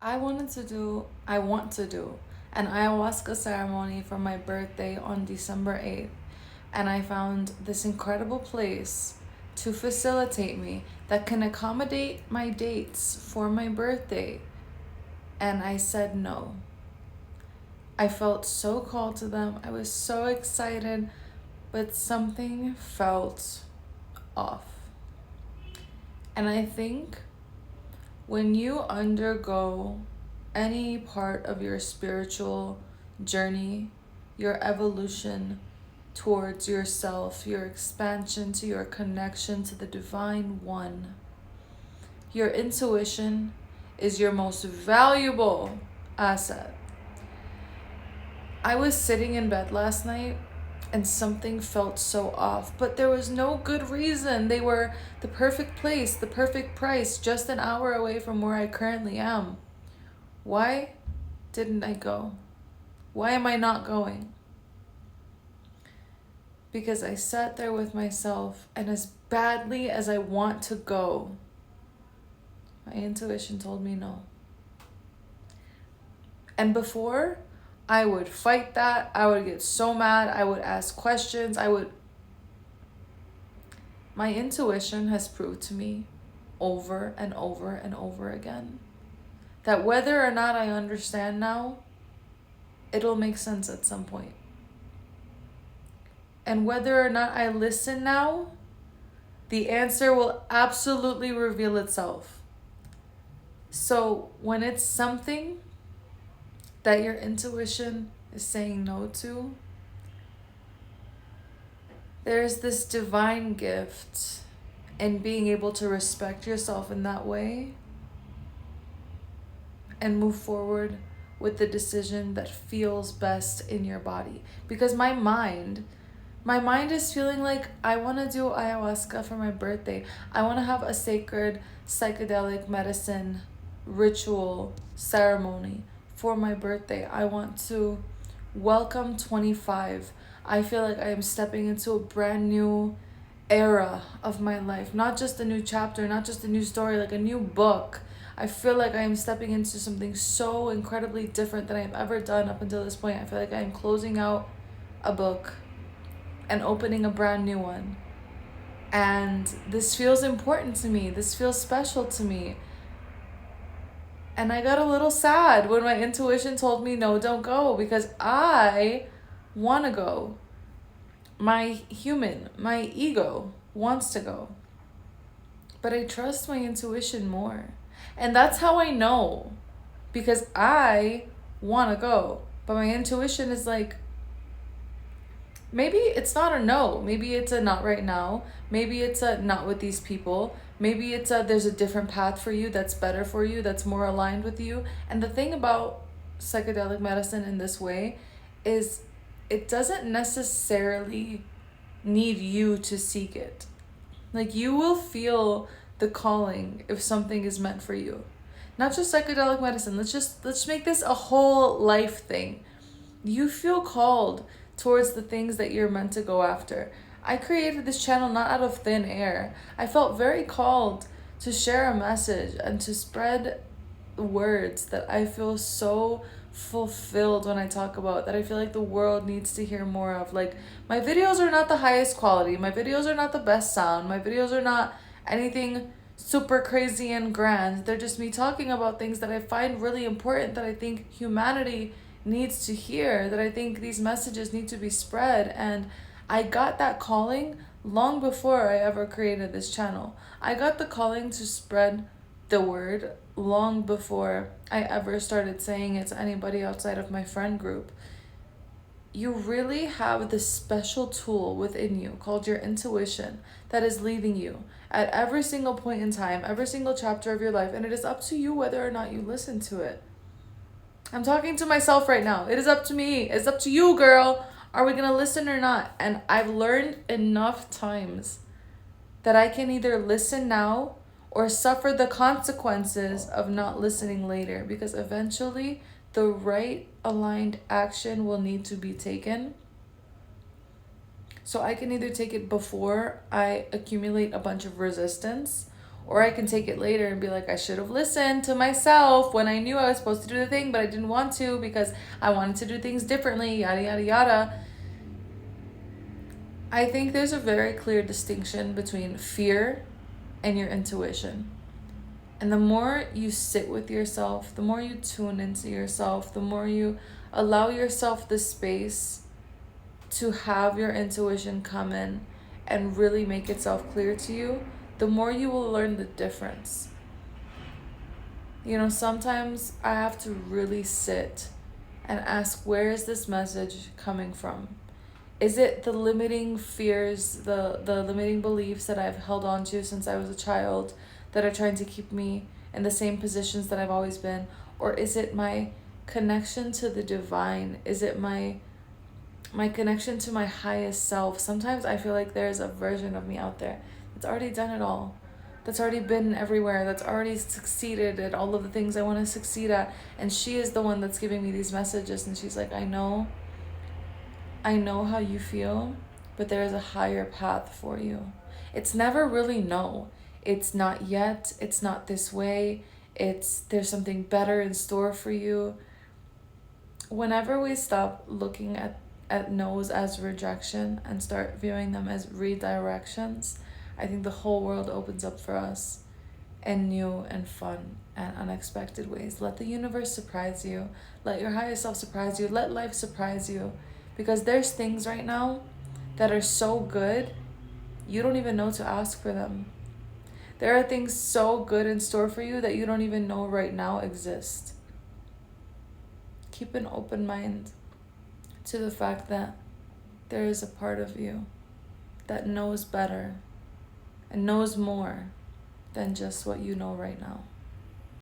I want to do an ayahuasca ceremony for my birthday on December 8th. And I found this incredible place to facilitate me that can accommodate my dates for my birthday. And I said no. I felt so called to them. I was so excited, but something felt off. And I think when you undergo any part of your spiritual journey, your evolution towards yourself, your expansion to your connection to the Divine One, your intuition is your most valuable asset. I was sitting in bed last night and something felt so off, but there was no good reason. They were the perfect place, the perfect price, just an hour away from where I currently am. Why didn't I go? Why am I not going? Because I sat there with myself, and as badly as I want to go, my intuition told me no. And before, I would fight that. I would get so mad. I would ask questions. My intuition has proved to me over and over and over again that whether or not I understand now, it'll make sense at some point. And whether or not I listen now, the answer will absolutely reveal itself. So when it's something that your intuition is saying no to, there's this divine gift in being able to respect yourself in that way and move forward with the decision that feels best in your body. Because my mind is feeling like I want to do ayahuasca for my birthday. I want to have a sacred psychedelic medicine ritual ceremony for my birthday. I want to welcome 25. I feel like I am stepping into a brand new era of my life. Not just a new chapter, not just a new story, like a new book. I feel like I am stepping into something so incredibly different than I've ever done up until this point. I feel like I am closing out a book and opening a brand new one. And this feels important to me. This feels special to me. And I got a little sad when my intuition told me, no, don't go, because I want to go. My ego wants to go. But I trust my intuition more. And that's how I know, because I want to go. But my intuition is like, maybe it's not a no. Maybe it's a not right now. Maybe it's a not with these people. Maybe it's a there's a different path for you that's better for you, that's more aligned with you. And the thing about psychedelic medicine in this way is it doesn't necessarily need you to seek it. Like, you will feel the calling if something is meant for you. Not just psychedelic medicine. Let's make this a whole life thing. You feel called towards the things that you're meant to go after. I created this channel not out of thin air. I felt very called to share a message and to spread words that I feel so fulfilled when I talk about, that I feel like the world needs to hear more of. Like, my videos are not the highest quality. My videos are not the best sound. My videos are not anything super crazy and grand. They're just me talking about things that I find really important, that I think humanity needs to hear, that I think these messages need to be spread. And I got that calling long before I ever created this channel. I got the calling to spread the word long before I ever started saying it to anybody outside of my friend group. You really have this special tool within you called your intuition that is leading you at every single point in time, every single chapter of your life, and it is up to you whether or not you listen to it. I'm talking to myself right now. It is up to me. It's up to you, girl. Are we going to listen or not? And I've learned enough times that I can either listen now or suffer the consequences of not listening later, because eventually the right aligned action will need to be taken. So I can either take it before I accumulate a bunch of resistance, Or I can take it later and be like, I should have listened to myself when I knew I was supposed to do the thing, but I didn't want to because I wanted to do things differently, yada, yada, yada. I think there's a very clear distinction between fear and your intuition. And the more you sit with yourself, the more you tune into yourself, the more you allow yourself the space to have your intuition come in and really make itself clear to you, the more you will learn the difference. You know, sometimes I have to really sit and ask, where is this message coming from? Is it the limiting fears, the limiting beliefs that I've held on to since I was a child that are trying to keep me in the same positions that I've always been? Or is it my connection to the divine? Is it my connection to my highest self? Sometimes I feel like there's a version of me out there that's already done it all, that's already been everywhere, that's already succeeded at all of the things I want to succeed at. And she is the one that's giving me these messages. And she's like, I know how you feel, but there is a higher path for you. It's never really no. It's not yet. It's not this way. There's something better in store for you. Whenever we stop looking at no's as rejection and start viewing them as redirections, I think the whole world opens up for us in new and fun and unexpected ways. Let the universe surprise you. Let your higher self surprise you. Let life surprise you. Because there's things right now that are so good, you don't even know to ask for them. There are things so good in store for you that you don't even know right now exist. Keep an open mind to the fact that there is a part of you that knows better and knows more than just what you know right now.